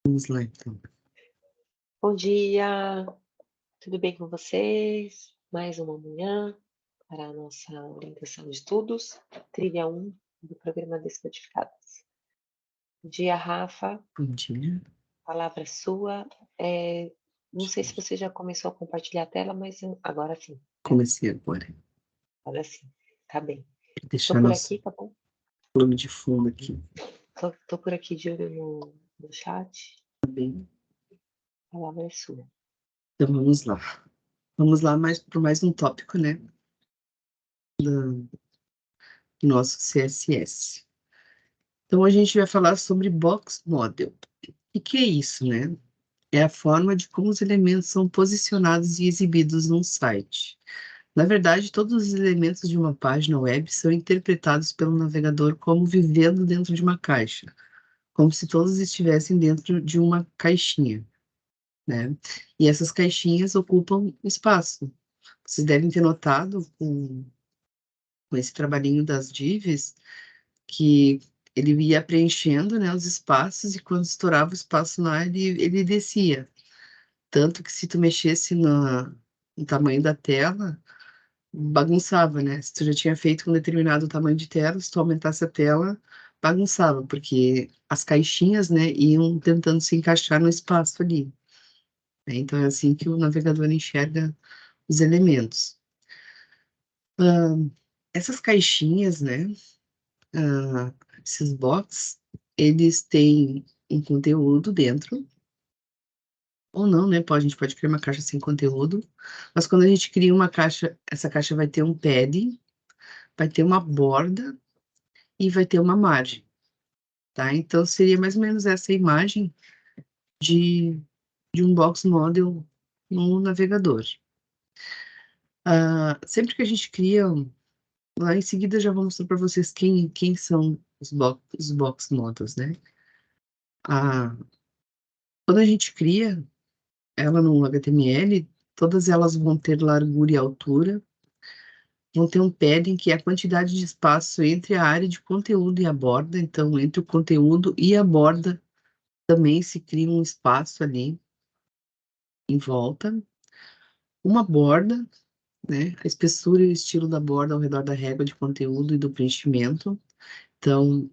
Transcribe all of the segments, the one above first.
Vamos lá, então. Bom dia, tudo bem com vocês? Mais uma manhã para a nossa orientação de estudos, trilha 1 do programa Descodificadas. Bom dia, Rafa, Bom dia. palavra sua. Não sei se você já começou a compartilhar a tela, mas agora sim, né? Comecei agora. Agora sim, tá bem. Vou Tô deixar por nosso aqui, tá bom? plano de fundo aqui. Tô por aqui de olho no chat, Tá bem? a palavra é sua. Então vamos lá. Vamos lá para mais um tópico, né? Do nosso CSS. Então a gente vai falar sobre Box Model. O que é isso, né? É a forma de como os elementos são posicionados e exibidos num site. Na verdade, todos os elementos de uma página web são interpretados pelo navegador como vivendo dentro de uma caixa, como se todos estivessem dentro de uma caixinha, né? E essas caixinhas ocupam espaço. Vocês devem ter notado com esse trabalhinho das divs que ele ia preenchendo, né, os espaços e quando estourava o espaço lá, ele descia. Tanto que se tu mexesse no tamanho da tela, bagunçava, né? Se tu já tinha feito um determinado tamanho de tela, se tu aumentasse a tela, bagunçava, porque as caixinhas, né, iam tentando se encaixar no espaço ali, né? Então é assim que o navegador enxerga os elementos. Essas caixinhas, né, esses box, eles têm um conteúdo dentro, ou não, né? A gente pode criar uma caixa sem conteúdo, mas quando a gente cria uma caixa, essa caixa vai ter um padding, vai ter uma borda e vai ter uma margem, tá? Então seria mais ou menos essa imagem de, de um box model no navegador. Sempre que a gente cria, lá em seguida já vou mostrar para vocês quem são os box models, né? Ah, quando a gente cria ela no HTML, todas elas vão ter largura e altura, vão ter um padding, que é a quantidade de espaço entre a área de conteúdo e a borda. Então, entre o conteúdo e a borda, também se cria um espaço ali em volta. Uma borda, né? A espessura e o estilo da borda ao redor da régua de conteúdo e do preenchimento. Então,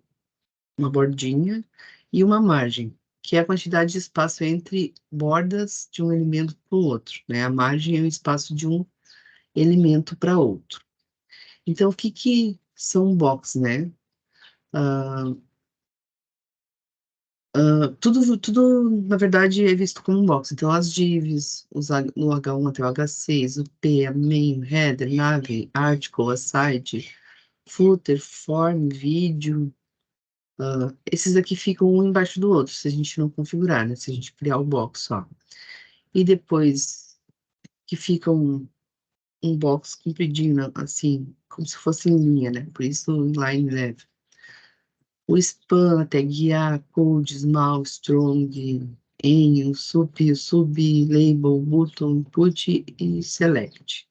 uma bordinha e uma margem, que é a quantidade de espaço entre bordas de um elemento para o outro, né? A margem é o espaço de um elemento para outro. Então, o que que são box, né? Ah, tudo, na verdade, é visto como um box. Então, as divs, no H1 até o H6, o P, a main, header, nav, article, aside, footer, form, vídeo, esses aqui ficam um embaixo do outro, se a gente não configurar, né? Se a gente criar o box só. E depois que fica um box compridinho, né? Assim, como se fosse em linha, né? Por isso, inline leve. O span, tag A, code, small, strong, enum, sub, label, button, put e select.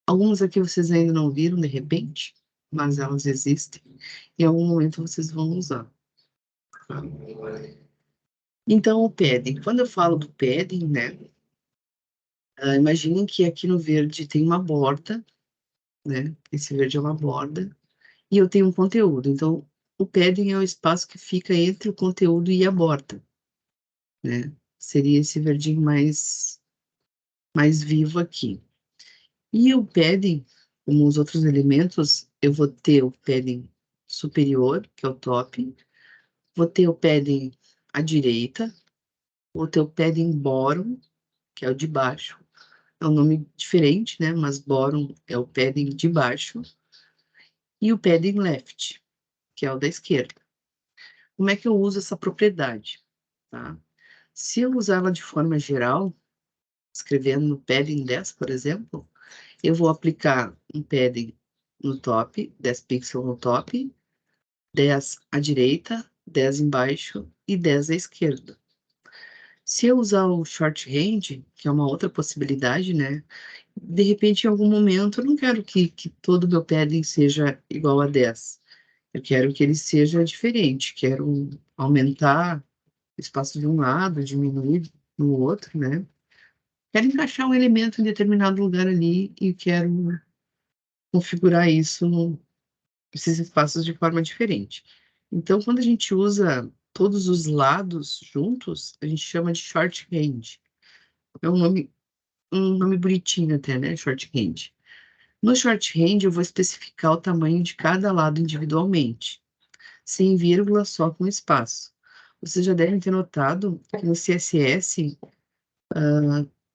Algumas aqui vocês ainda não viram, de repente, mas elas existem. Em algum momento vocês vão usar. Tá? Então, o padding. Quando eu falo do padding, né? Imaginem que aqui no verde tem uma borda, né? Esse verde é uma borda. E eu tenho um conteúdo. Então, o padding é o espaço que fica entre o conteúdo e a borda, né? Seria esse verdinho mais vivo aqui. E o padding, como os outros elementos, eu vou ter o padding superior, que é o top, vou ter o padding à direita, vou ter o padding bottom, que é o de baixo. É um nome diferente, né? Mas bottom é o padding de baixo. E o padding left, que é o da esquerda. Como é que eu uso essa propriedade? Tá? Se eu usar ela de forma geral, escrevendo no padding 10, por exemplo, eu vou aplicar um padding no top, 10 pixels no top, 10 à direita, 10 embaixo e 10 à esquerda. Se eu usar o shorthand, que é uma outra possibilidade, né? De repente, em algum momento, eu não quero que todo o meu padding seja igual a 10. Eu quero que ele seja diferente, quero aumentar espaço de um lado, diminuir no outro, né? Quero encaixar um elemento em determinado lugar ali e quero configurar isso, esses espaços de forma diferente. Então, quando a gente usa todos os lados juntos, a gente chama de shorthand. É um nome bonitinho até, né? Shorthand. No shorthand, eu vou especificar o tamanho de cada lado individualmente, sem vírgula, só com espaço. Vocês já devem ter notado que no CSS,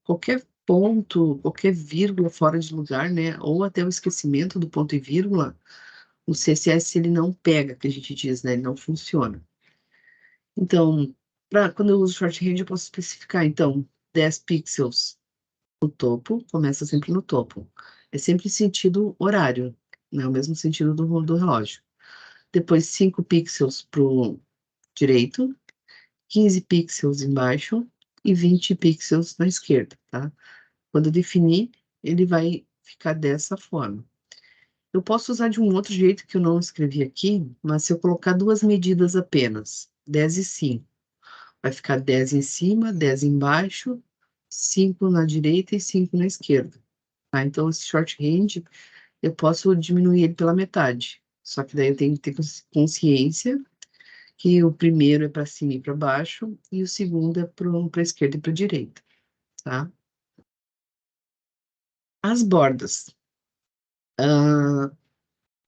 qualquer ponto, qualquer vírgula fora de lugar, né, ou até o esquecimento do ponto e vírgula, o CSS ele não pega, que a gente diz, né, ele não funciona. Então, quando eu uso shorthand, eu posso especificar, então, 10 pixels no topo, começa sempre no topo. É sempre sentido horário, né, o mesmo sentido do relógio. Depois, 5 pixels para o direito, 15 pixels embaixo e 20 pixels na esquerda, tá? Quando eu definir, ele vai ficar dessa forma. Eu posso usar de um outro jeito que eu não escrevi aqui, mas se eu colocar duas medidas apenas, 10 e 5, vai ficar 10 em cima, 10 embaixo, 5 na direita e 5 na esquerda. Tá? Então, esse shorthand, eu posso diminuir ele pela metade. Só que daí eu tenho que ter consciência que o primeiro é para cima e para baixo, e o segundo é para a esquerda e para a direita, tá? As bordas.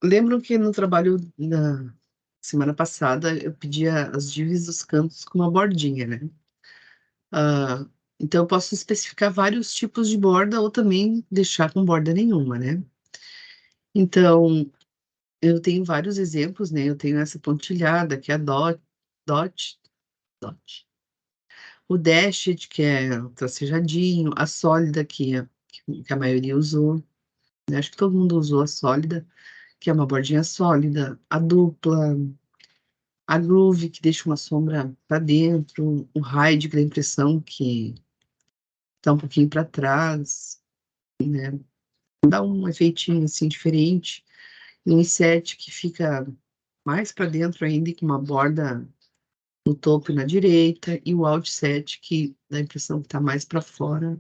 Lembro que no trabalho da semana passada eu pedia as divs dos cantos com uma bordinha, né? Ah, então eu posso especificar vários tipos de borda ou também deixar com borda nenhuma, né? Então, eu tenho vários exemplos, né? Eu tenho essa pontilhada, que é a dot, dot. O dashed, que é o tracejadinho, a sólida, que a maioria usou, né? Acho que todo mundo usou a sólida, que é uma bordinha sólida, a dupla, a groove, que deixa uma sombra para dentro, o hide, que dá a impressão que está um pouquinho para trás, né? Dá um efeitinho assim diferente. E o inset, que fica mais para dentro ainda, e com uma borda no topo e na direita, e o outset, que dá a impressão que está mais para fora,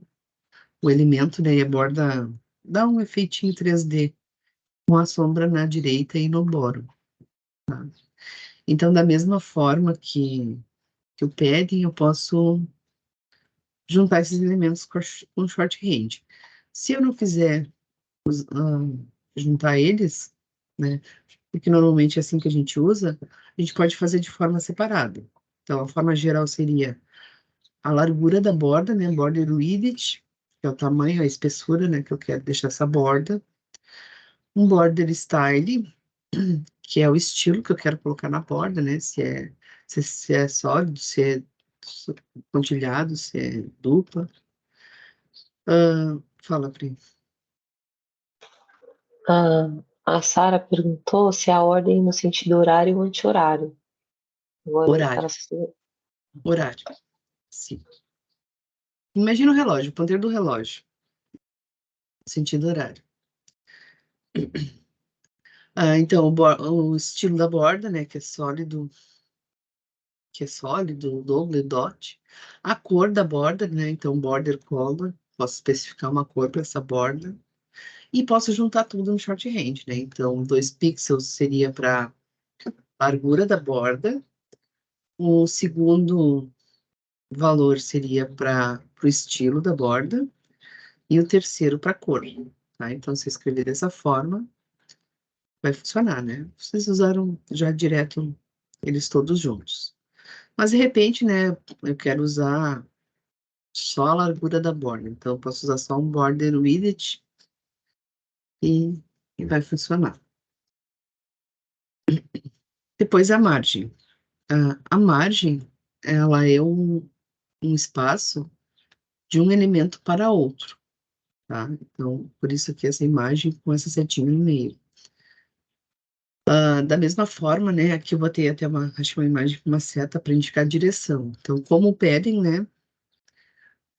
o elemento, né? E a borda dá um efeitinho 3D, com a sombra na direita e no boro. Tá? Então, da mesma forma que o padding, eu posso juntar esses elementos com shorthand. Se eu não quiser juntar eles, né, porque normalmente é assim que a gente usa, a gente pode fazer de forma separada. Então, a forma geral seria a largura da borda, né, border width, que é o tamanho, a espessura, né, que eu quero deixar essa borda. Um border style, que é o estilo que eu quero colocar na borda, né, se é sólido, se é pontilhado, se é dupla. Fala, Pri. A Sara perguntou se a ordem no sentido horário ou anti-horário. Agora ela Horário, se... horário, sim. Imagina o relógio, o ponteiro do relógio, sentido horário. Então, o estilo da borda, né, que é sólido, double dot. A cor da borda, né, então border color, posso especificar uma cor para essa borda. E posso juntar tudo no shorthand, né, então 2 pixels seria para largura da borda, o segundo valor seria para o estilo da borda, e o terceiro para a cor, tá? Então, se eu escrever dessa forma, vai funcionar, né? Vocês usaram já direto eles todos juntos. Mas, de repente, né, eu quero usar só a largura da borda. Então, eu posso usar só um border width e, e vai funcionar. Depois, a margem. A margem, ela é um espaço de um elemento para outro, tá? Então, por isso que essa imagem com essa setinha no meio. Da mesma forma, né, aqui eu botei até acho que uma imagem com uma seta para indicar a direção. Então, como pedem, né,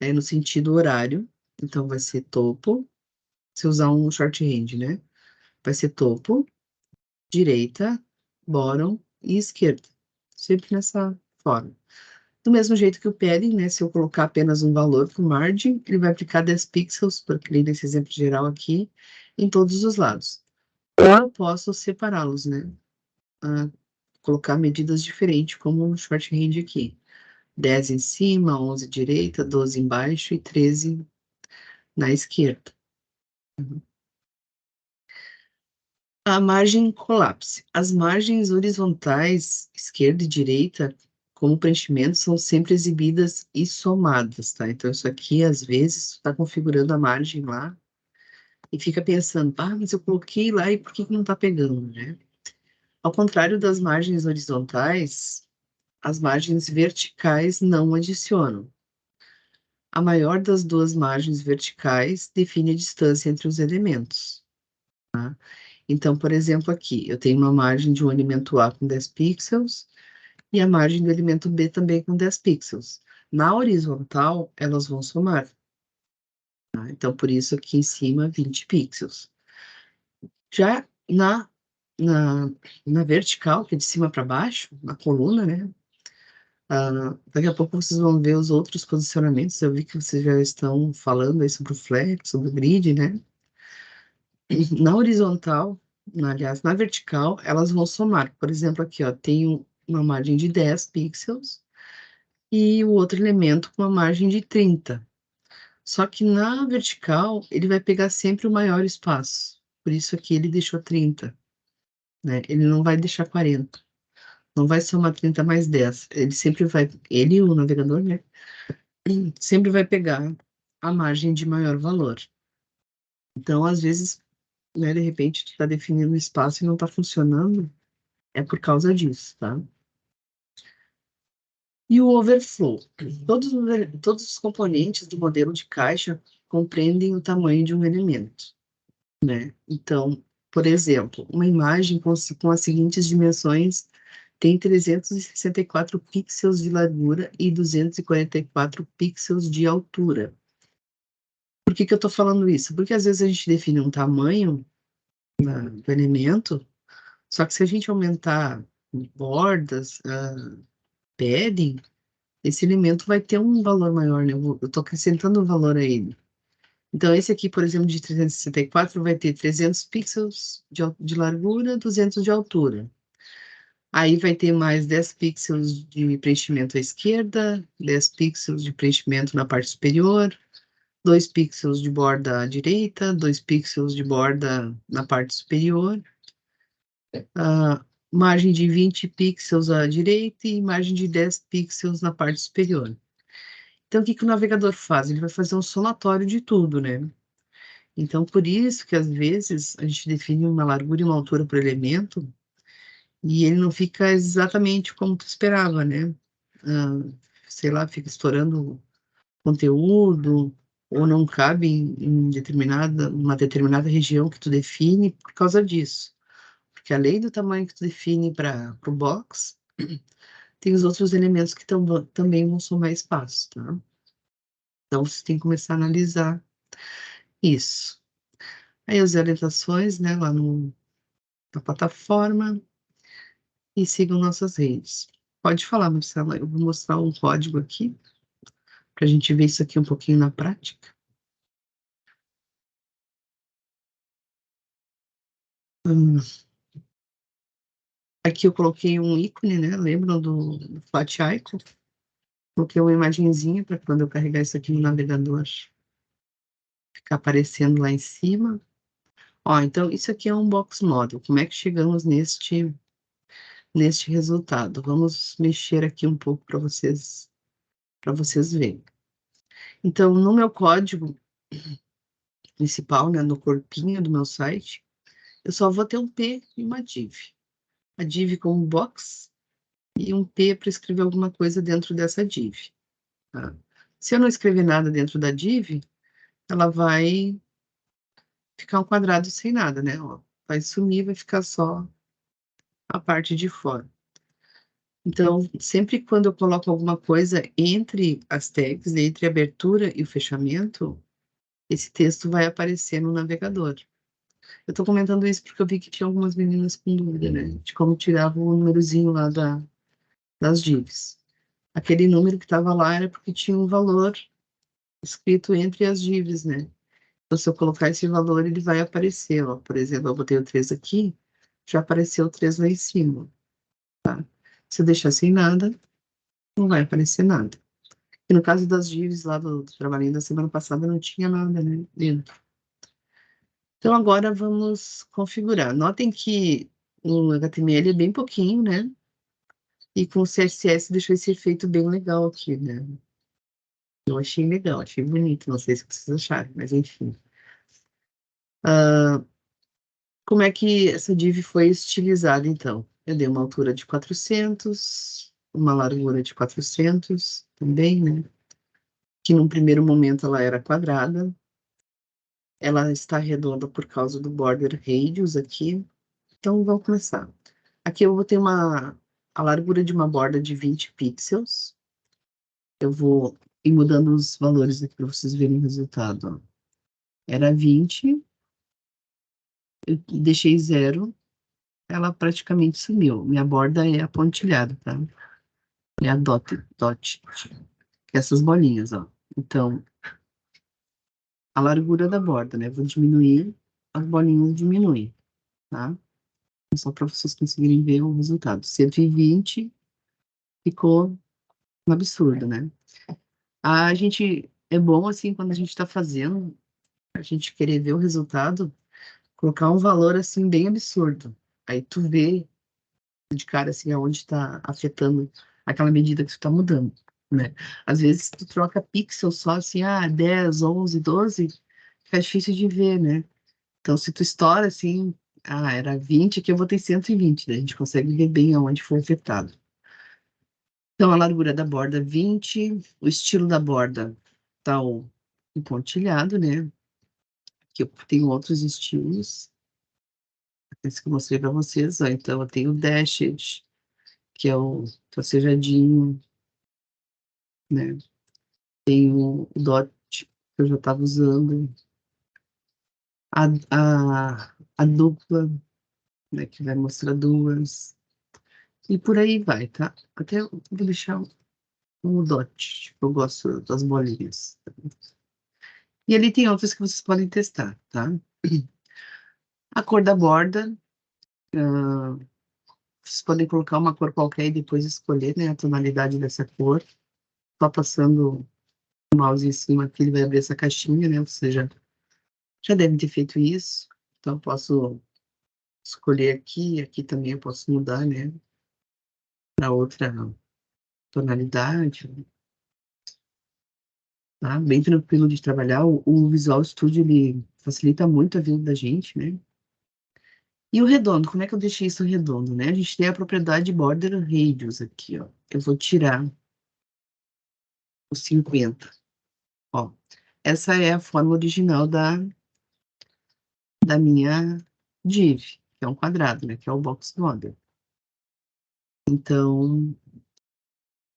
é no sentido horário, então vai ser topo, se usar um shorthand, né, vai ser topo, direita, bottom e esquerda, sempre nessa forma. Do mesmo jeito que o padding, né, se eu colocar apenas um valor para o margin, ele vai aplicar 10 pixels, porque ele nesse exemplo geral aqui, em todos os lados. Ou eu posso separá-los, né, colocar medidas diferentes, como no shorthand aqui. 10 em cima, 11 à direita, 12 embaixo e 13 na esquerda. A margem colapse. As margens horizontais, esquerda e direita, como preenchimento, são sempre exibidas e somadas, tá? Então, isso aqui, às vezes, está configurando a margem lá e fica pensando, mas eu coloquei lá e por que não está pegando, né? Ao contrário das margens horizontais, as margens verticais não adicionam. A maior das duas margens verticais define a distância entre os elementos. Tá? Então, por exemplo, aqui, eu tenho uma margem de um elemento A com 10 pixels e a margem do elemento B também com 10 pixels. Na horizontal, elas vão somar. Tá? Então, por isso aqui em cima, 20 pixels. Já na vertical, que é de cima para baixo, na coluna, né? Daqui a pouco vocês vão ver os outros posicionamentos. Eu vi que vocês já estão falando aí sobre o flex, sobre o grid, né? Na horizontal, aliás, na vertical, elas vão somar. Por exemplo, aqui, ó, tem uma margem de 10 pixels e o outro elemento com uma margem de 30. Só que na vertical, ele vai pegar sempre o maior espaço. Por isso aqui ele deixou 30, né? Ele não vai deixar 40. Não vai somar 30 mais 10. Ele sempre vai, ele, o navegador, né? Sempre vai pegar a margem de maior valor. Então, às vezes, né, de repente, tu está definindo o espaço e não está funcionando, é por causa disso, tá? E o overflow. Todos os componentes do modelo de caixa compreendem o tamanho de um elemento, né? Então, por exemplo, uma imagem com as seguintes dimensões tem 364 pixels de largura e 244 pixels de altura. Por que que eu estou falando isso? Porque às vezes a gente define um tamanho do elemento, só que se a gente aumentar bordas, padding, esse elemento vai ter um valor maior, né? Eu estou acrescentando um valor a ele. Então, esse aqui, por exemplo, de 364 vai ter 300 pixels de largura, 200 de altura. Aí vai ter mais 10 pixels de preenchimento à esquerda, 10 pixels de preenchimento na parte superior, 2 pixels de borda à direita, 2 pixels de borda na parte superior, margem de 20 pixels à direita e margem de 10 pixels na parte superior. Então, o que que o navegador faz? Ele vai fazer um somatório de tudo, né? Então, por isso que às vezes a gente define uma largura e uma altura por elemento e ele não fica exatamente como tu esperava, né? Sei lá, fica estourando conteúdo ou não cabe em uma determinada região que tu define por causa disso. Porque além do tamanho que tu define para o box, tem os outros elementos que também vão somar espaço, tá? Então, você tem que começar a analisar isso. Aí as orientações, né, lá na plataforma e sigam nossas redes. Pode falar, Marcela, eu vou mostrar um código aqui para a gente ver isso aqui um pouquinho na prática. Aqui eu coloquei um ícone, né? Lembram do Flat Icon? Coloquei uma imagenzinha para quando eu carregar isso aqui no navegador ficar aparecendo lá em cima. Ó, então isso aqui é um box model. Como é que chegamos neste resultado? Vamos mexer aqui um pouco para vocês verem. Então, no meu código principal, né, no corpinho do meu site, eu só vou ter um P e uma div. A div como box e um P para escrever alguma coisa dentro dessa div. Tá? Se eu não escrever nada dentro da div, ela vai ficar um quadrado sem nada, né? Ó, vai sumir, vai ficar só a parte de fora. Então, sempre quando eu coloco alguma coisa entre as tags, entre a abertura e o fechamento, esse texto vai aparecer no navegador. Eu estou comentando isso porque eu vi que tinha algumas meninas com dúvida, né? De como tirava o númerozinho lá das divs. aquele número que estava lá era porque tinha um valor escrito entre as divs, né? Então, se eu colocar esse valor, ele vai aparecer, ó. Por exemplo, eu botei o 3 aqui, já apareceu o 3 lá em cima, tá? Se eu deixar sem nada, não vai aparecer nada. E no caso das divs lá do trabalhinho da semana passada, não tinha nada, né, dentro. Então, agora vamos configurar. Notem que o HTML é bem pouquinho, né? E com o CSS deixou esse efeito bem legal aqui, né? Eu achei legal, achei bonito. Não sei se vocês acharam, mas enfim. Como é que essa div foi estilizada, então? Eu dei uma altura de 400, uma largura de 400 também, né? Que num primeiro momento ela era quadrada. Ela está redonda por causa do border radius aqui. Então, vamos começar. Aqui eu vou ter a largura de uma borda de 20 pixels. Eu vou ir mudando os valores aqui para vocês verem o resultado, ó. Era 20, eu deixei 0, ela praticamente sumiu. Minha borda é apontilhada, tá? É a dot, essas bolinhas, ó. Então, a largura da borda, né? Vou diminuir, as bolinhas diminuem, tá? Só para vocês conseguirem ver o resultado. 120 ficou um absurdo, né? A gente, é bom, assim, quando a gente está fazendo, a gente querer ver o resultado, colocar um valor, assim, bem absurdo. Aí tu vê de cara, assim, aonde está afetando aquela medida que tu está mudando, né? Às vezes tu troca pixel só, assim, 10, 11, 12, fica difícil de ver, né? Então, se tu estoura, assim, era 20, aqui eu botei 120, né? A gente consegue ver bem aonde foi afetado. Então, a largura da borda 20, o estilo da borda tá o pontilhado, né? Que eu tenho outros estilos, esse que eu mostrei para vocês, ó. Então, eu tenho o dashed, que é o tracejadinho, né? Tenho o dot, que eu já estava usando, a, a dupla, né? Que vai mostrar duas, e por aí vai, tá? Até eu vou deixar um dot, tipo, eu gosto das bolinhas. E ali tem outras que vocês podem testar, tá? A cor da borda, vocês podem colocar uma cor qualquer e depois escolher, né, a tonalidade dessa cor. Só passando o mouse em cima aqui, ele vai abrir essa caixinha, né? Ou seja, já deve ter feito isso. Então, eu posso escolher aqui, aqui também eu posso mudar, né, para outra tonalidade, tá? Bem tranquilo de trabalhar. O Visual Studio, ele facilita muito a vida da gente, né? E o redondo, como é que eu deixei isso redondo, né? A gente tem a propriedade border radius aqui, ó. Eu vou tirar os 50, ó. Essa é a forma original da minha div, que é um quadrado, né? Que é o box model. Então,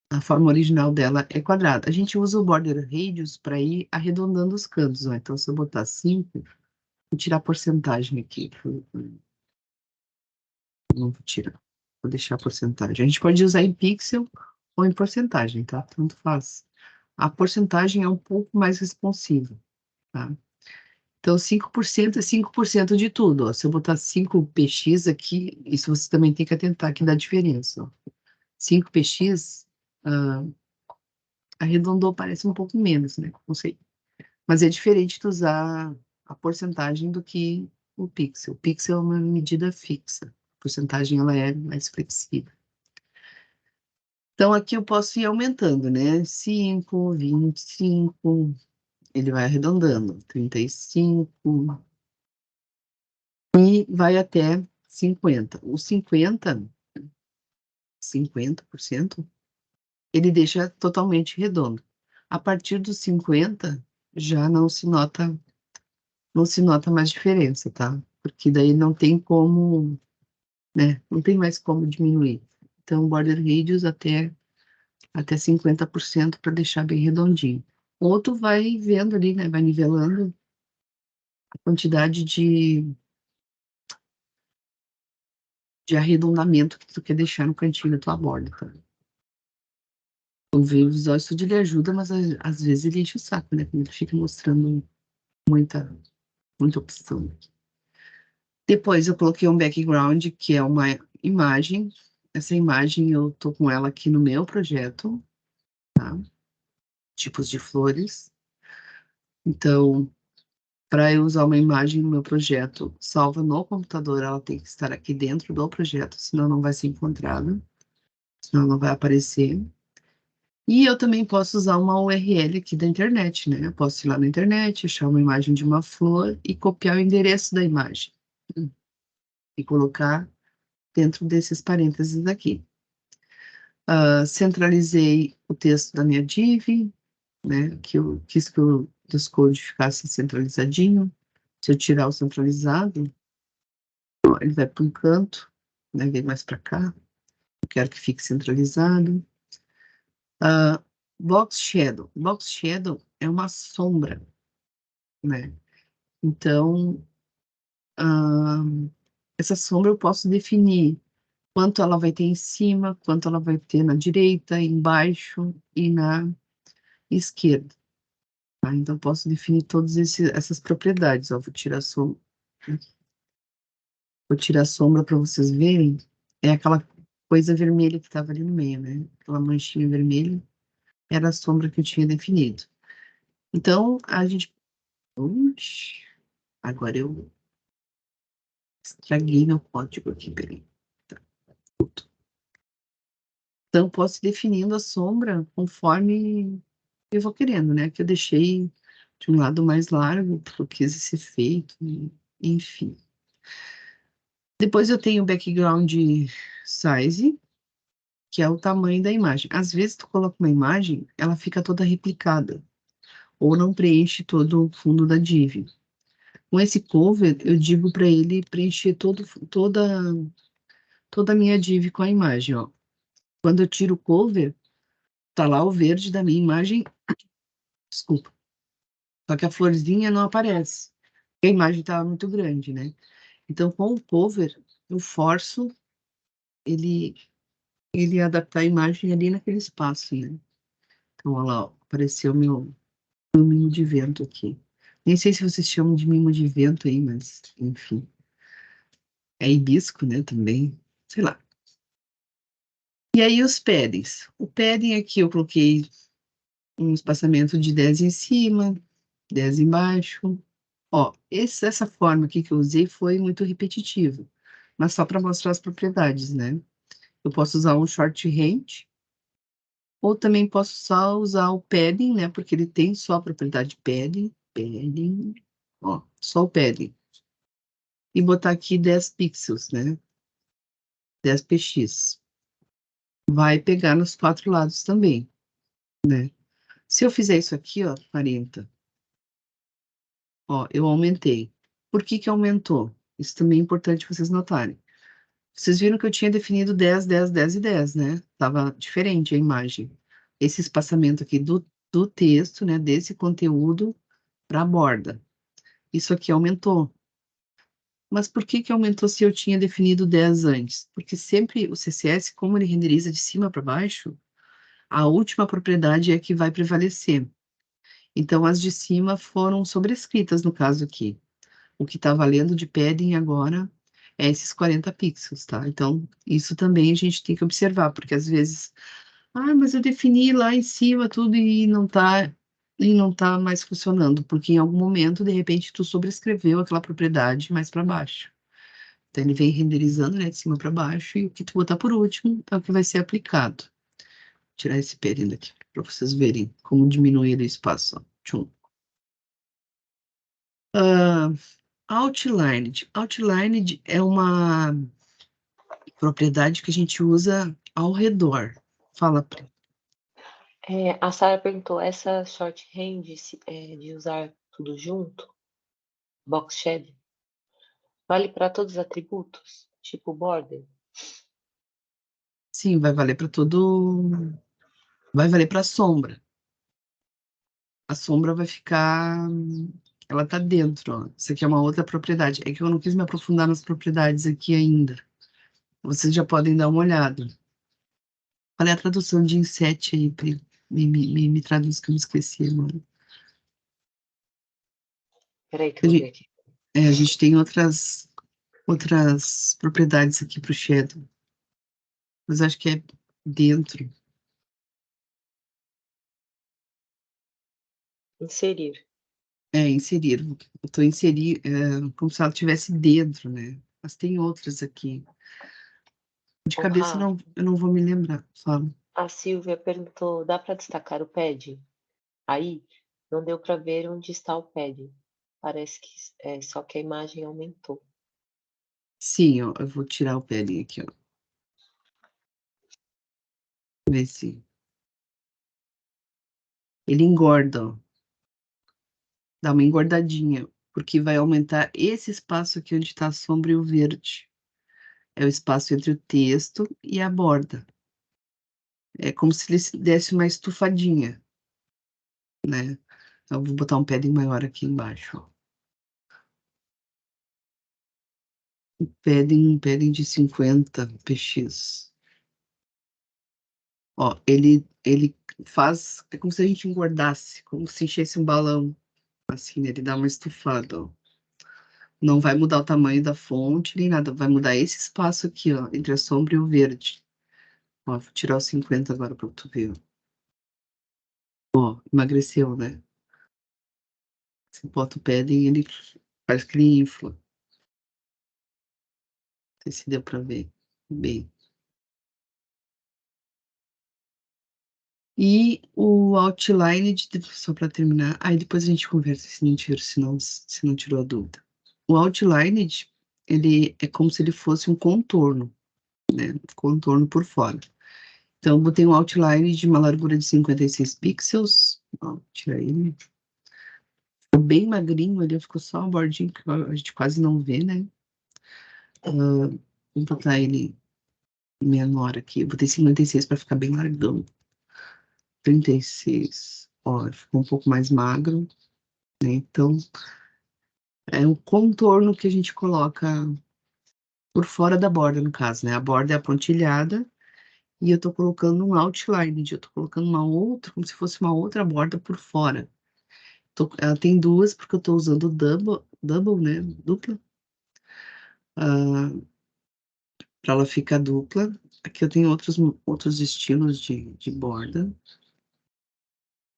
a forma original dela é quadrada. A gente usa o border radius para ir arredondando os cantos, ó. Então, se eu botar 5, vou tirar a porcentagem aqui. Não vou tirar. Vou deixar a porcentagem. A gente pode usar em pixel ou em porcentagem, tá? Tanto faz. A porcentagem é um pouco mais responsiva, tá? Então, 5% é 5% de tudo, ó. Se eu botar 5px aqui, isso você também tem que atentar que dá diferença, ó. 5px, arredondou, parece um pouco menos, né? Não sei. Mas é diferente de usar a porcentagem do que o pixel. O pixel é uma medida fixa. A porcentagem, ela é mais flexível. Então, aqui eu posso ir aumentando, né? 5, 25, ele vai arredondando. 35, e vai até 50. O 50%, ele deixa totalmente redondo. A partir dos 50, já não se nota mais diferença, tá? Porque daí não tem como, né? Não tem mais como diminuir. Então, border radius até 50% para deixar bem redondinho. Ou tu vai vendo ali, né? Vai nivelando a quantidade de arredondamento que tu quer deixar no cantinho da tua borda, tá? O Visual Studio ele ajuda, mas às vezes ele enche o saco, né? Quando ele fica mostrando muita, muita opção. Depois eu coloquei um background, que é uma imagem. Essa imagem eu tô com ela aqui no meu projeto, tá? Tipos de flores. Então, para eu usar uma imagem no meu projeto salva no computador, ela tem que estar aqui dentro do projeto, senão não vai ser encontrada, senão não vai aparecer. E eu também posso usar uma URL aqui da internet, né? Eu posso ir lá na internet, achar uma imagem de uma flor e copiar o endereço da imagem e colocar dentro desses parênteses aqui. Centralizei o texto da minha div, né? Que eu quis que o Discord ficasse centralizadinho. Se eu tirar o centralizado, ó, ele vai para um canto, né? Vem mais para cá. Eu quero que fique centralizado. Box Shadow. Box Shadow é uma sombra, né? Então, ah, essa sombra eu posso definir quanto ela vai ter em cima, quanto ela vai ter na direita, embaixo e na esquerda. Tá? Então, eu posso definir todas essas propriedades. Ó, vou tirar a sombra para vocês verem. É aquela coisa vermelha que estava ali no meio, né? Aquela manchinha vermelha era a sombra que eu tinha definido. Então, a gente... Uxi, agora eu estraguei meu código aqui, peraí. Tá. Então, posso ir definindo a sombra conforme eu vou querendo, né? Que eu deixei de um lado mais largo, porque eu quis esse efeito, enfim. Depois eu tenho o background size, que é o tamanho da imagem. Às vezes tu coloca uma imagem, ela fica toda replicada, ou não preenche todo o fundo da div. Com esse cover, eu digo para ele preencher toda a minha div com a imagem, ó. Quando eu tiro o cover, tá lá o verde da minha imagem, desculpa. Só que a florzinha não aparece. A imagem estava muito grande, né? Então, com o cover, eu forço ele, ele adaptar a imagem ali naquele espaço, né? Então, olha lá, ó, apareceu meu mimo de vento aqui. Nem sei se vocês chamam de mimo de vento aí, mas, enfim. É hibisco, né, também. Sei lá. E aí, os paddings. O padding aqui eu coloquei um espaçamento de 10 em cima, 10 embaixo. Ó, essa forma aqui que eu usei foi muito repetitiva, mas só para mostrar as propriedades, né? Eu posso usar um shorthand, ou também posso só usar o padding, né? Porque ele tem só a propriedade padding, ó, só o padding. E botar aqui 10 pixels, né? 10 px. Vai pegar nos 4 lados também, né? Se eu fizer isso aqui, ó, 40, ó, eu aumentei. Por que que aumentou? Isso também é importante vocês notarem. Vocês viram que eu tinha definido 10, 10, 10 e 10, né? Tava diferente a imagem. Esse espaçamento aqui do texto, né? Desse conteúdo para a borda. Isso aqui aumentou. Mas por que que aumentou se eu tinha definido 10 antes? Porque sempre o CSS, como ele renderiza de cima para baixo, a última propriedade é que vai prevalecer. Então, as de cima foram sobrescritas no caso aqui. O que está valendo de padding agora é esses 40 pixels, tá? Então, isso também a gente tem que observar, porque às vezes, mas eu defini lá em cima tudo e não tá mais funcionando, porque em algum momento, de repente, tu sobrescreveu aquela propriedade mais para baixo. Então, ele vem renderizando, né, de cima para baixo, e o que tu botar por último é o que vai ser aplicado. Vou tirar esse período aqui, para vocês verem como diminuir o espaço. Ó. Tchum. Outlined. Outlined é uma propriedade que a gente usa ao redor. Fala, Pri. A Sara perguntou, essa shorthand de usar tudo junto, box shed, vale para todos os atributos? Tipo border? Sim, vai valer para todo. Vai valer para a sombra. A sombra vai ficar. Ela tá dentro, ó. Isso aqui é uma outra propriedade. É que eu não quis me aprofundar nas propriedades aqui ainda. Vocês já podem dar uma olhada. Qual é a tradução de inset aí? Me traduz que eu me esqueci agora. Peraí que eu vou ver aqui. A gente tem outras propriedades aqui para o shadow. Mas acho que é dentro. Inserir. Inserir. Eu estou inserir, como se ela estivesse dentro, né? Mas tem outras aqui. De cabeça Rá, não, eu não vou me lembrar. Fala. a Silvia perguntou, dá para destacar o pad? Aí, não deu para ver onde está o pad. Parece que só que a imagem aumentou. Sim, ó, eu vou tirar o padding aqui, ó. Ver se. Ele engorda, ó. Dá uma engordadinha, porque vai aumentar esse espaço aqui onde está a sombra e o verde. É o espaço entre o texto e a borda. É como se ele desse uma estufadinha, né? Então, eu vou botar um padding maior aqui embaixo, ó. Um padding de 50 px. Ó, ele faz, é como se a gente engordasse, como se enchesse um balão, assim, né? Ele dá uma estufada, ó. Não vai mudar o tamanho da fonte, nem nada, vai mudar esse espaço aqui, ó, entre a sombra e o verde. Ó, vou tirar os 50 agora pra tu ver, ó. Emagreceu, né? Você bota o padding, ele faz que ele infla. Não sei se deu pra ver bem. E o outline, só para terminar, aí depois a gente conversa se não tirou a dúvida. O outline, ele é como se ele fosse um contorno, né? Contorno por fora. Então, eu botei um outline de uma largura de 56 pixels. Ó, tira ele. Ficou bem magrinho ali, ficou só uma bordinha que a gente quase não vê, né? Vou botar ele menor aqui. Eu botei 56 para ficar bem largão. 36. Ó, ficou um pouco mais magro, né? Então, é o contorno que a gente coloca por fora da borda, no caso, né? A borda é apontilhada e eu tô colocando um outline, eu tô colocando uma outra, como se fosse uma outra borda por fora. Ela tem duas, porque eu tô usando double, né? Dupla. Para ela ficar dupla. Aqui eu tenho outros estilos de borda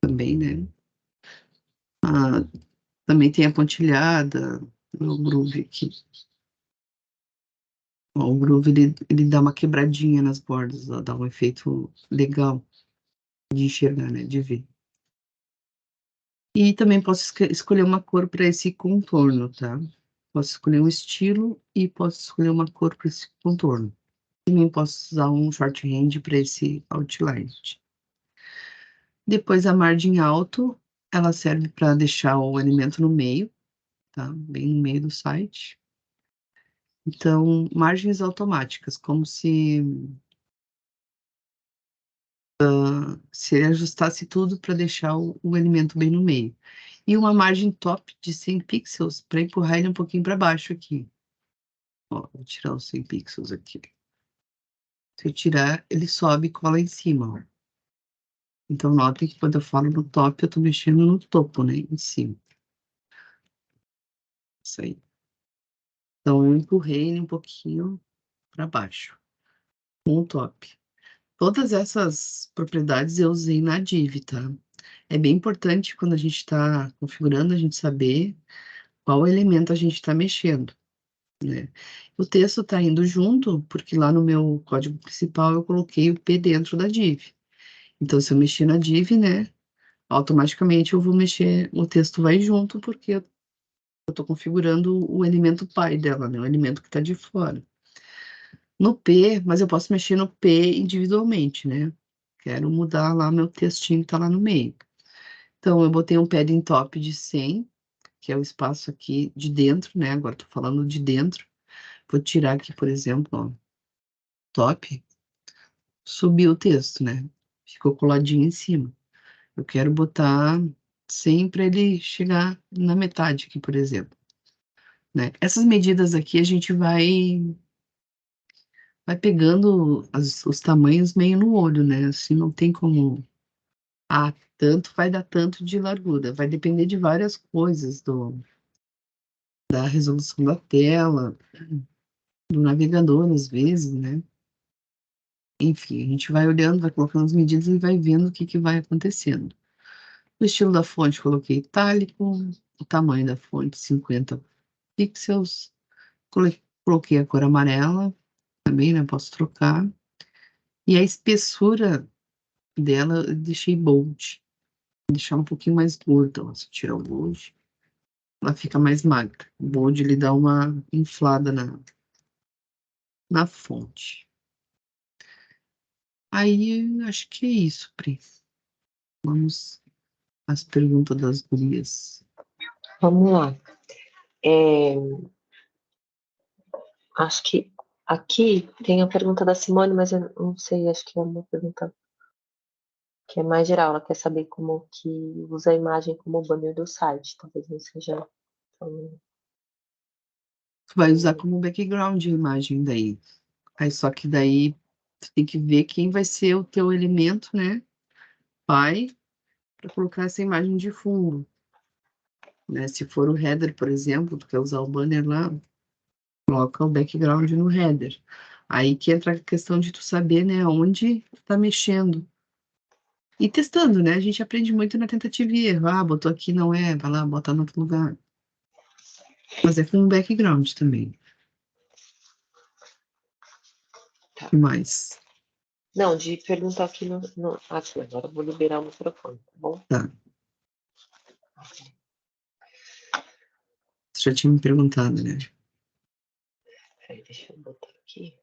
também, né? Ah, também tem a pontilhada, o groove aqui. Ó, o groove, ele dá uma quebradinha nas bordas, ó, dá um efeito legal de enxergar, né? De ver. E também posso escolher uma cor para esse contorno, tá? Posso escolher um estilo e posso escolher uma cor para esse contorno. Também posso usar um shorthand para esse outline. Depois a margem alto, ela serve para deixar o elemento no meio, tá? Bem no meio do site. Então, margens automáticas, como se ele ajustasse tudo para deixar o elemento bem no meio. E uma margem top de 100 pixels para empurrar ele um pouquinho para baixo aqui. Ó, vou tirar os 100 pixels aqui. Se eu tirar, ele sobe e cola em cima, ó. Então, notem que quando eu falo no top, eu estou mexendo no topo, né? Em cima. Isso aí. Então, eu empurrei ele um pouquinho para baixo, com o top. Todas essas propriedades eu usei na div, tá? É bem importante quando a gente está configurando, a gente saber qual elemento a gente está mexendo, né? O texto está indo junto, porque lá no meu código principal eu coloquei o P dentro da div. Então, se eu mexer na div, né, automaticamente eu vou mexer, o texto vai junto, porque eu estou configurando o elemento pai dela, né, o elemento que está de fora. No P, mas eu posso mexer no P individualmente, né? Quero mudar lá meu textinho que tá lá no meio. Então, eu botei um padding top de 100, que é o espaço aqui de dentro, né? Agora tô falando de dentro. Vou tirar aqui, por exemplo, ó, top, subir o texto, né? Ficou coladinho em cima. Eu quero botar 100 para ele chegar na metade aqui, por exemplo, né? Essas medidas aqui a gente vai vai pegando os tamanhos meio no olho, né? Assim, não tem como. Ah, tanto vai dar tanto de largura. Vai depender de várias coisas, da resolução da tela, do navegador, às vezes, né? Enfim, a gente vai olhando, vai colocando as medidas e vai vendo o que que vai acontecendo. O estilo da fonte, coloquei itálico, o tamanho da fonte, 50 pixels. Coloquei a cor amarela também, né? Posso trocar. E a espessura dela, eu deixei bold. Deixar um pouquinho mais gorda, ó. Se eu tirar o bold, ela fica mais magra. O bold, ele dá uma inflada na fonte. Aí, acho que é isso, Pri. Vamos às perguntas das gurias. Vamos lá. É, acho que aqui tem a pergunta da Simone, mas eu não sei, acho que é uma pergunta que é mais geral. Ela quer saber como que usa a imagem como banner do site. Talvez não seja tão- Tu vai usar como background a imagem daí. Aí, só que daí, tu tem que ver quem vai ser o teu elemento, né? Pai, para colocar essa imagem de fundo, né? Se for o header, por exemplo, tu quer usar o banner lá, coloca o background no header. Aí que entra a questão de tu saber, né, onde tu tá mexendo. E testando, né? A gente aprende muito na tentativa e erro. Ah, botou aqui, não é, vai lá, bota no outro lugar. Mas é com um background também. Tá. O que mais? Não, de perguntar aqui no. Aqui, agora eu vou liberar o microfone, tá bom? Tá. Você já tinha me perguntado, né? Peraí, deixa eu botar aqui.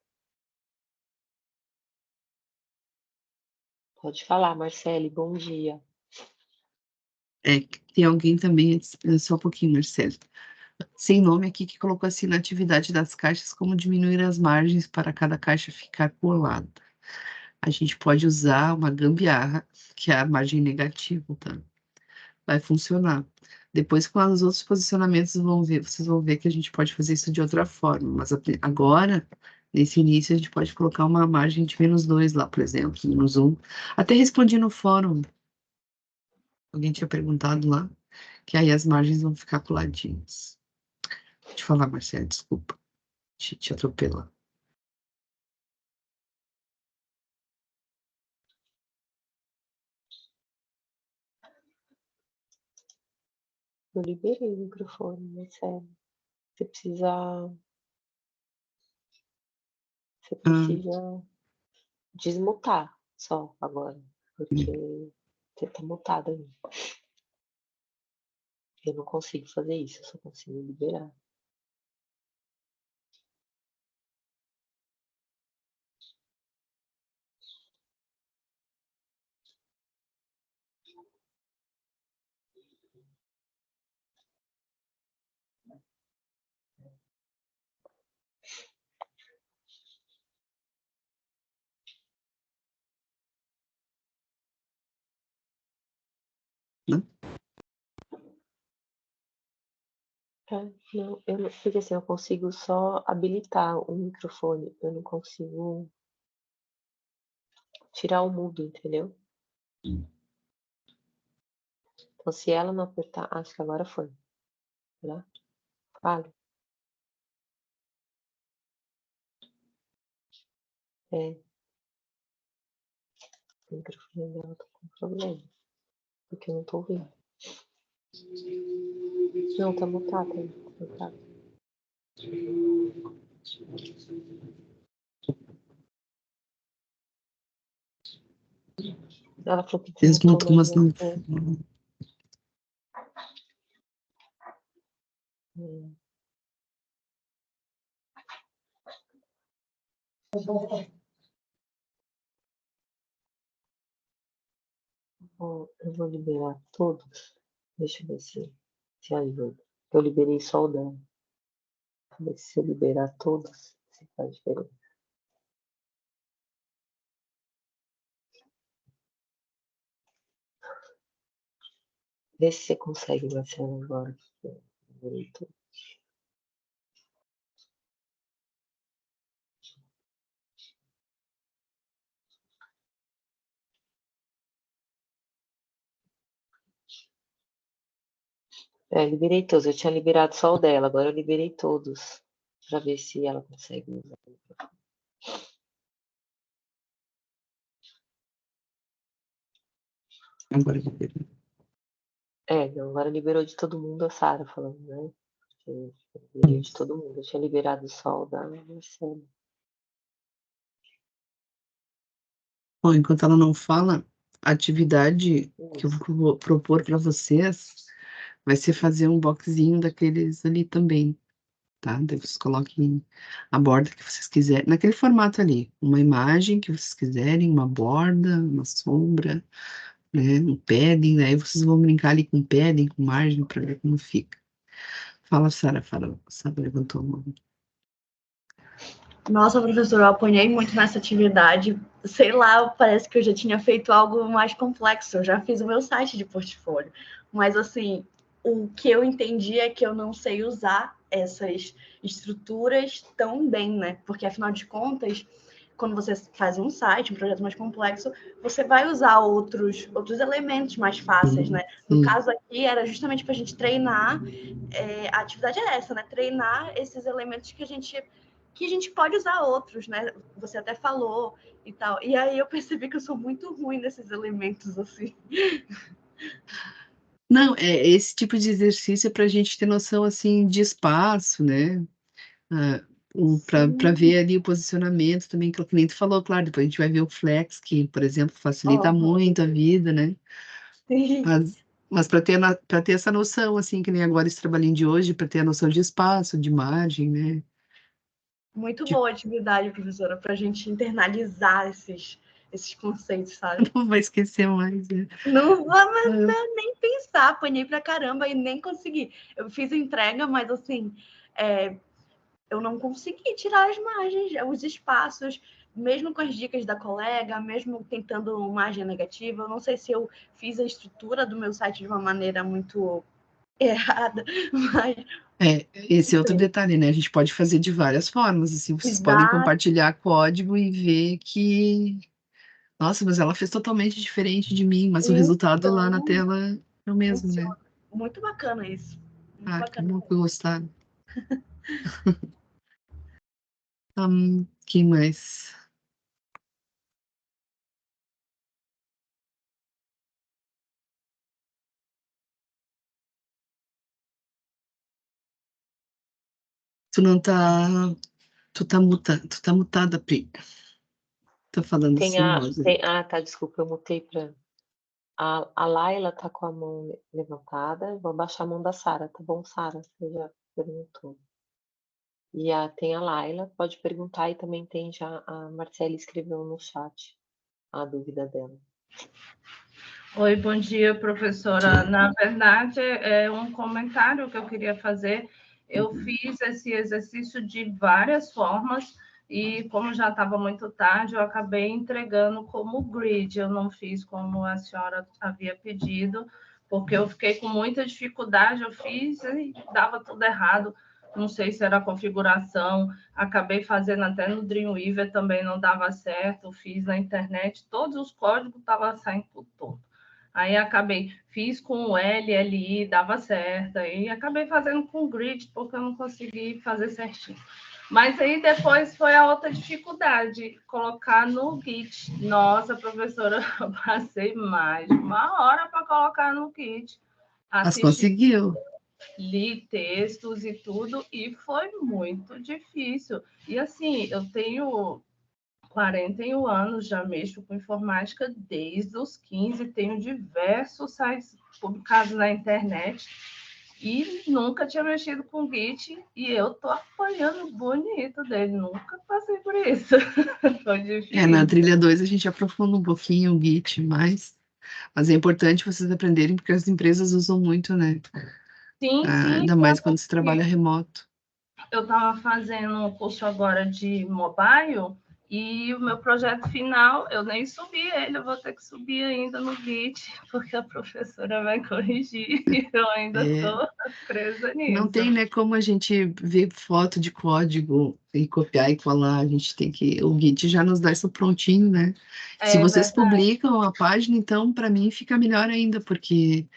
Pode falar, Marcele, bom dia. É, que tem alguém também, só um pouquinho, Marcelo. Sem nome aqui que colocou assim na atividade das caixas, como diminuir as margens para cada caixa ficar colada. A gente pode usar uma gambiarra, que é a margem negativa, tá? Vai funcionar. Depois, com os outros posicionamentos, vocês vão ver que a gente pode fazer isso de outra forma. Mas agora, nesse início, a gente pode colocar uma margem de -2 lá, por exemplo, -1. Até respondi no fórum, alguém tinha perguntado lá, que aí as margens vão ficar coladinhas. Deixa eu falar, Marcelo, desculpa, te atropelar. Eu liberei o microfone, Marcele. Você precisa. Você Ah, precisa desmutar só agora. Porque você tá mutado aí. Eu não consigo fazer isso, eu só consigo liberar. né? Não, eu não, porque assim, eu consigo só habilitar o microfone, eu não consigo tirar o mudo, entendeu? Então, se ela não apertar, acho que agora foi, né? Fale. É, o microfone dela tá com problema, porque eu não tô ouvindo. Não, tá mutado aí, tá mutado. Ela falou que desmutou, Desmutou, mas mas não. não. É. Bom, eu vou liberar todos. Deixa eu ver se ajuda. Eu liberei só o dela. Ver se eu liberar todos, se faz diferença. Vê se você consegue, Marcelo, agora. Liberei todos. Eu tinha liberado só o dela, agora eu liberei todos. Pra ver se ela consegue usar. Agora eu vou ver. Não, agora liberou de todo mundo a Sara falando, né? Eu liberei de todo mundo. Eu tinha liberado só o da Marcela. Bom, enquanto ela não fala, a atividade que eu Isso. vou propor para vocês vai ser fazer um boxzinho daqueles ali também, tá? Daí vocês coloquem a borda que vocês quiserem, naquele formato ali, uma imagem que vocês quiserem, uma borda, uma sombra, né? Um padding, daí vocês vão brincar ali com padding, com margem, para ver como fica. Fala, Sara, fala. Sara levantou a mão. Nossa, professora, eu apanhei muito nessa atividade. Sei lá, parece que eu já tinha feito algo mais complexo. Eu já fiz o meu site de portfólio. Mas, assim, o que eu entendi é que eu não sei usar essas estruturas tão bem, né? Porque, afinal de contas, quando você faz um site, um projeto mais complexo, você vai usar outros elementos mais fáceis, né? No caso aqui, era justamente para a gente treinar. A atividade é essa, né? Treinar esses elementos que a gente pode usar outros, né? Você até falou e tal. E aí eu percebi que eu sou muito ruim nesses elementos, assim. Não, esse tipo de exercício é para a gente ter noção, assim, de espaço, né? Para ver ali o posicionamento também, que o cliente falou, claro, depois a gente vai ver o flex, que, por exemplo, facilita muito a vida, né? Sim. Mas para ter essa noção, assim, que nem agora esse trabalhinho de hoje, para ter a noção de espaço, de margem, né? Muito boa atividade, professora, para a gente internalizar esses conceitos, sabe? Não vai esquecer mais, né? Não vou nem pensar, apanhei pra caramba e nem consegui. Eu fiz a entrega, mas assim, eu não consegui tirar as margens, os espaços, mesmo com as dicas da colega, mesmo tentando margem negativa. Eu não sei se eu fiz a estrutura do meu site de uma maneira muito errada, mas Esse é outro detalhe, né? A gente pode fazer de várias formas, assim, vocês podem exato. compartilhar código e ver que, nossa, mas ela fez totalmente diferente de mim, mas o resultado lá na Então, tela é o mesmo, né? funciona. Muito bacana isso. Muito Ah, que bacana. bom que gostaram. Que mais? Tu não tá, tu tá mutada, Pri. Tô falando assim, Rosa. Tá, desculpa, eu mutei pra. A Laila tá com a mão levantada. Vou abaixar a mão da Sara, tá bom, Sara? Você já perguntou. E tem a Laila, pode perguntar, e também tem já a Marcela escreveu no chat a dúvida dela. Oi, bom dia, professora. Na verdade, é um comentário que eu queria fazer. Eu fiz esse exercício de várias formas e, como já estava muito tarde, eu acabei entregando como grid. Eu não fiz como a senhora havia pedido, porque eu fiquei com muita dificuldade. Eu fiz e dava tudo errado. Não sei se era a configuração. Acabei fazendo até no Dreamweaver, também não dava certo. Fiz na internet, todos os códigos estavam saindo tudo torto. Aí fiz com o LLI, dava certo, aí acabei fazendo com o grid, porque eu não consegui fazer certinho. Mas aí depois foi a outra dificuldade, colocar no Git. Nossa, professora, eu passei mais de 1 hora para colocar no Git. Mas conseguiu. Li textos e tudo, e foi muito difícil. E assim, eu tenho 41 anos, já mexo com informática desde os 15, tenho diversos sites publicados na internet e nunca tinha mexido com Git e eu tô apanhando bonito dele, nunca passei por isso. Foi difícil. Na trilha 2 a gente aprofunda um pouquinho o Git, mas é importante vocês aprenderem porque as empresas usam muito, né? Sim, Ainda mais quando se trabalha remoto. Eu estava fazendo um curso agora de mobile e o meu projeto final, eu nem subi ele, eu vou ter que subir ainda no Git, porque a professora vai corrigir e eu ainda estou presa nisso. Não tem, né, como a gente ver foto de código e copiar e colar, a gente tem que... O Git já nos dá isso prontinho, né? Se vocês publicam a página, então, para mim, fica melhor ainda, porque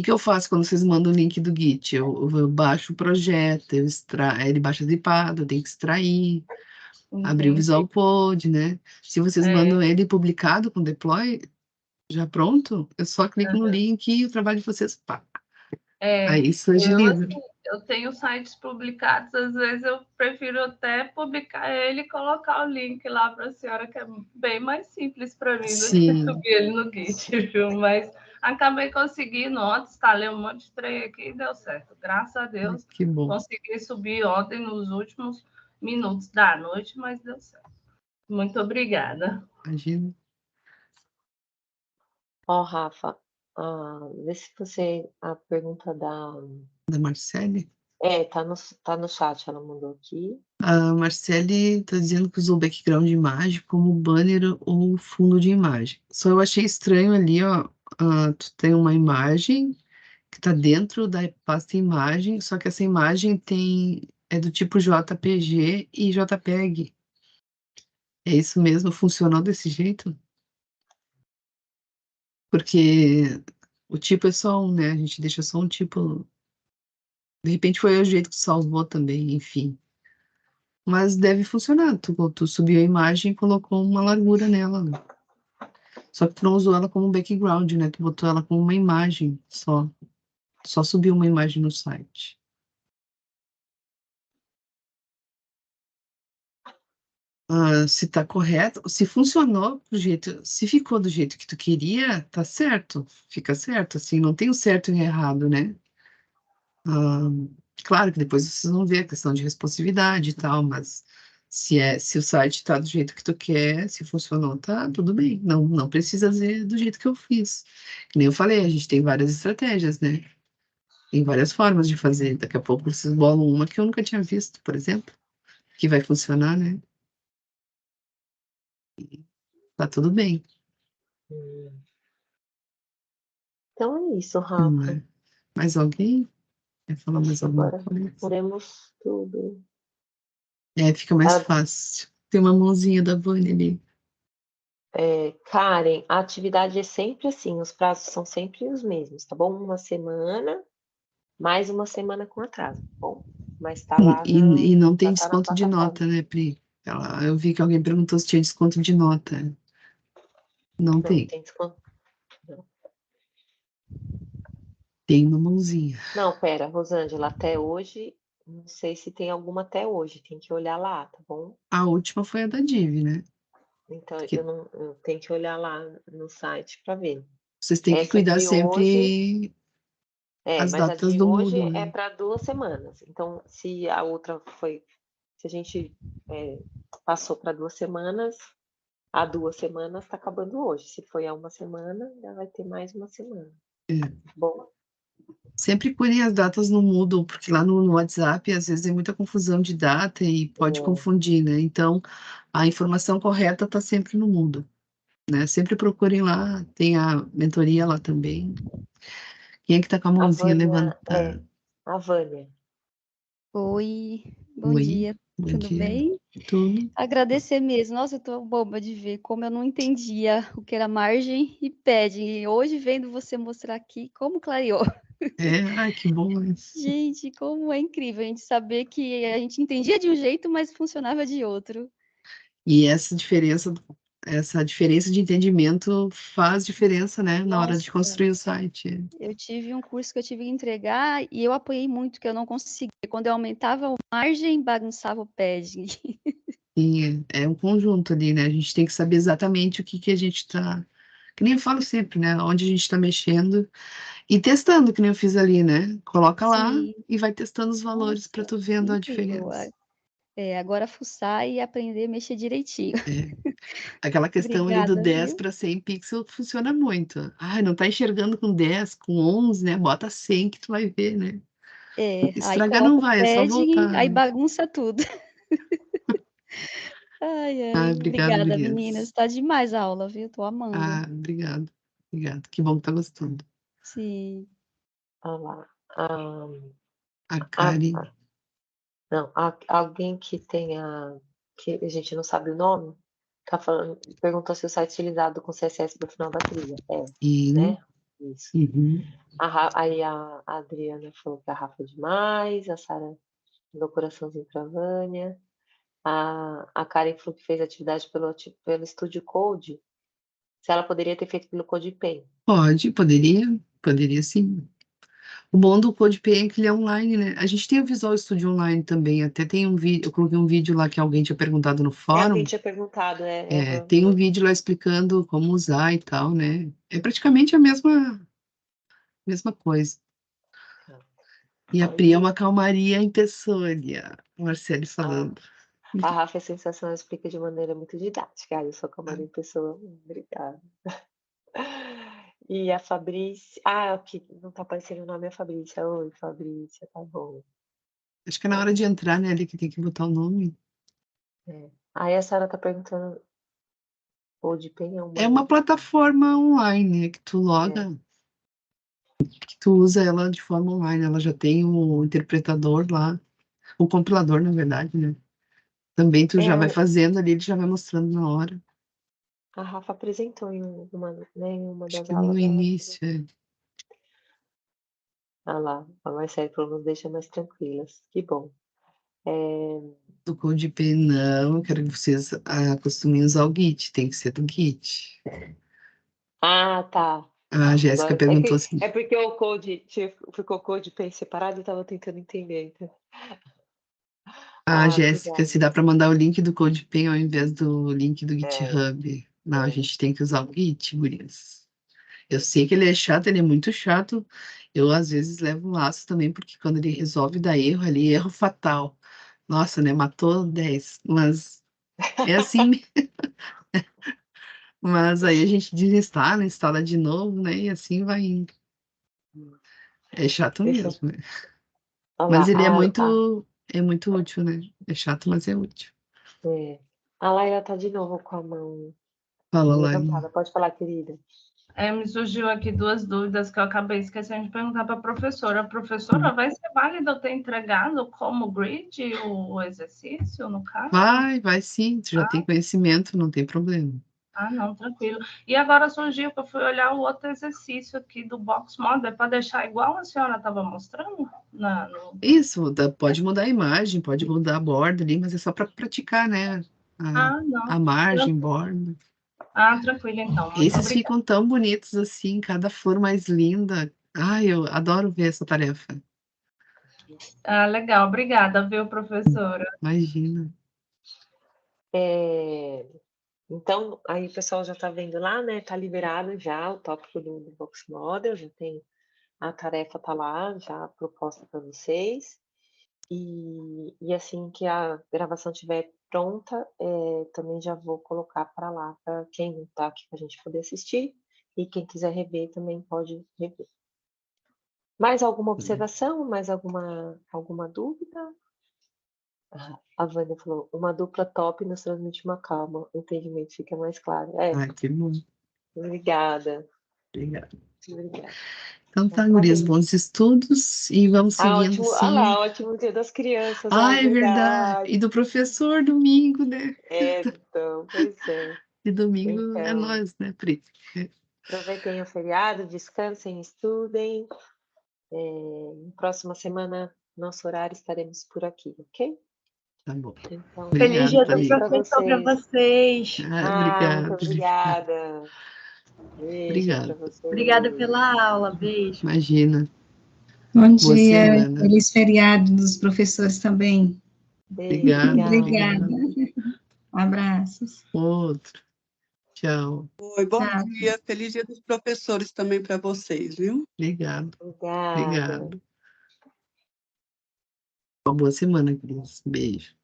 que eu faço quando vocês mandam o link do Git? Eu baixo o projeto, ele baixa zipado, eu tenho que extrair, abrir o Entendi. Visual Code, né? Se vocês mandam ele publicado com deploy, já pronto, eu só clico no link e o trabalho de vocês, pá. Aí isso agiliza. Eu tenho sites publicados, às vezes eu prefiro até publicar ele e colocar o link lá para a senhora, que é bem mais simples para mim do que subir ele no Git, viu? Mas acabei conseguindo ontem, instalei um monte de trem aqui e deu certo. Graças a Deus, Que bom. consegui subir ontem nos últimos minutos da noite, mas deu certo. Muito obrigada. Imagina. Ó, Rafa, vê se você... A pergunta da Marcele? tá no chat, ela mandou aqui. A Marcele está dizendo que usou background de imagem como banner ou fundo de imagem. Só eu achei estranho ali, ó, tu tem uma imagem que está dentro da pasta imagem, só que essa imagem é do tipo JPG e JPEG. É isso mesmo? Funcionou desse jeito? Porque o tipo é só um, né? A gente deixa só um tipo. De repente foi o jeito que salvou também, enfim. Mas deve funcionar. Tu subiu a imagem e colocou uma largura nela, né? Só que tu não usou ela como background, né? Tu botou ela como uma imagem só. Só subiu uma imagem no site. Se tá correto, se funcionou do jeito, se ficou do jeito que tu queria, tá certo, fica certo, assim, não tem o certo e o errado, né? Claro que depois vocês vão ver a questão de responsividade e tal, mas se o site tá do jeito que tu quer, se funcionou, tá tudo bem. Não precisa ser do jeito que eu fiz. Que nem eu falei, a gente tem várias estratégias, né? Tem várias formas de fazer. Daqui a pouco vocês bolam uma que eu nunca tinha visto, por exemplo, que vai funcionar, né? Tá tudo bem. Então é isso, Rafa. Mais alguém? Quer falar mais alguma Agora coisa? podemos tudo. Fica mais fácil. Tem uma mãozinha da Vânia ali. Karen, a atividade é sempre assim, os prazos são sempre os mesmos, tá bom? Uma semana, mais uma semana com atraso, tá bom? Mas tá lá E não tem tá na desconto de plataforma. nota, né, Pri? Eu vi que alguém perguntou se tinha desconto de nota. Não tem. Tem desconto. Não. Tem uma mãozinha. Não, pera, Rosângela, até hoje, não sei se tem alguma até hoje, tem que olhar lá, tá bom? A última foi a da Div, né? Então, eu tenho que olhar lá no site para ver. Vocês têm que Essa cuidar de hoje, sempre as mas a datas de do hoje Moodle, é né? para 2 semanas. Então, se a outra se a gente passou para 2 semanas, há 2 semanas está acabando hoje. Se foi há uma semana, já vai ter mais uma semana. Bom, Sempre cuidem as datas no Moodle, porque lá no WhatsApp às vezes é muita confusão de data e pode confundir, né? Então, a informação correta está sempre no Moodle, né? Sempre procurem lá, tem a mentoria lá também. Quem é que tá com a a mãozinha Vânia levantada? a Vânia. Oi, bom Oi, dia, bom tudo dia. bem? Tudo? Agradecer mesmo. Nossa, eu tô boba de ver como eu não entendia o que era margem e padding. E hoje, vendo você mostrar aqui, como clareou. Ai, que bom isso. Gente, como é incrível a gente saber que a gente entendia de um jeito, mas funcionava de outro. E essa diferença de entendimento faz diferença, né, na hora de Nossa, construir o site. eu tive um curso que eu tive que entregar e eu apoiei muito, que eu não conseguia. Quando eu aumentava a margem, bagunçava o padding. E é um conjunto ali, né? A gente tem que saber exatamente o que a gente está. Que nem eu falo sempre, né? Onde a gente está mexendo e testando, que nem eu fiz ali, né? Coloca lá Sim. e vai testando os valores para tu vendo a Incrível. diferença. Agora fuçar e aprender a mexer direitinho. Aquela questão ali do Obrigada, 10 viu? para 100 pixels funciona muito. Ai, não tá enxergando com 10, com 11, né? Bota 100 que tu vai ver, né? Aí Estragar não coloca o vai, é só padding, voltar. aí bagunça tudo. Ai, ai. Obrigada, Obrigada, meninas. gurias. Está demais a aula, viu? Tô amando. Obrigado. Obrigado. Que bom que tá gostando. Sim. Olha lá. A Karen. Não, alguém que a gente não sabe o nome, tá falando, perguntou se o site é utilizado com CSS para o final da trilha. E, né? Isso. Uhum. Aí a Adriana falou que a Rafa é demais, a Sara mandou coraçãozinho pra Vânia. A Karen falou que fez atividade pelo Studio Code. Se ela poderia ter feito pelo CodePen. Poderia sim. O bom do CodePen é que ele é online, né? A gente tem o Visual Studio Online também, até tem um vídeo, eu coloquei um vídeo lá que alguém tinha perguntado no fórum. Alguém tinha perguntado, Tem um vídeo lá explicando como usar e tal, né? É praticamente a mesma coisa. E a Pri é uma calmaria em pessoa ali, a Marcele falando. A Rafa é sensacional, explica de maneira muito didática. Eu sou calmaria em pessoa. Obrigada. E a Fabrícia... aqui não tá aparecendo o nome, é a Fabrícia. Oi, Fabrícia, tá bom. Acho que é na hora de entrar, né, ali que tem que botar o nome. Aí a Sara tá perguntando... CodePen é uma plataforma online, né, que tu loga, que tu usa ela de forma online. Ela já tem o interpretador lá, o compilador, na verdade, né? Também tu já vai fazendo ali, ele já vai mostrando na hora. A Rafa apresentou em uma Acho das que aulas. no início, Lá, a Marcele falou, nos deixa mais tranquilas. Que bom. Do CodePen, não, eu quero que vocês acostumem a usar o Git, tem que ser do Git. Tá. A Jéssica perguntou assim. É porque o Code ficou CodePen separado, eu tava tentando entender. Então. Jéssica, se dá para mandar o link do CodePen ao invés do link do GitHub. Não, a gente tem que usar o Git, gurias. Eu sei que ele é chato, ele é muito chato. Eu, às vezes, levo um laço também, porque quando ele resolve dar erro ali, erro fatal. Nossa, né? Matou 10. Mas é assim. Mas aí a gente desinstala, instala de novo, né? E assim vai indo. É chato mesmo, né? Mas ele é muito útil, né? É chato, mas é útil. A Laila tá de novo com a mão Fala, levantada. Laila. Pode falar, querida. Me surgiu aqui 2 dúvidas que eu acabei esquecendo de perguntar para a professora. Professora, vai ser válido eu ter entregado como grid o exercício, no caso? Vai sim. Tu já tem conhecimento, não tem problema. Não, tranquilo. E agora surgiu que eu fui olhar o outro exercício aqui do Box Model, é para deixar igual a senhora estava mostrando? Isso, pode mudar a imagem, pode mudar a borda ali, mas é só para praticar, né? A margem, borda. Tranquilo, então. Esses ficam tão bonitos assim, cada flor mais linda. Eu adoro ver essa tarefa. Legal, obrigada, viu, professora? Imagina. Então, aí o pessoal já está vendo lá, né? Está liberado já o tópico do Box Model, já tem a tarefa, tá lá, já proposta para vocês. E assim que a gravação estiver pronta, também já vou colocar para lá, para quem não está aqui para a gente poder assistir. E quem quiser rever também pode rever. Mais alguma observação? Mais alguma dúvida? A Vânia falou, uma dupla top nos transmite uma calma, o entendimento fica mais claro. Que bom. Obrigada. Obrigada. Obrigada. Então tá, gurias, bons estudos e vamos seguindo ótimo. assim. Ótimo Dia das Crianças. É verdade. E do professor domingo, né? Então, pois é. E domingo é nós, né, Pri? Aproveitem o feriado, descansem, estudem. Próxima semana, nosso horário, estaremos por aqui, ok? Tá bom. Então, Feliz Dia do Professor para vocês. Obrigada. Muito obrigada. Beijo para vocês. Obrigada pela aula. Beijo. Imagina. Bom dia. Feliz feriado dos professores também. Obrigada. Abraços. Outro. Tchau. Oi, bom dia. Feliz Dia dos Professores também para vocês, viu? Obrigado. Obrigada. Uma boa semana, Cris. Beijo.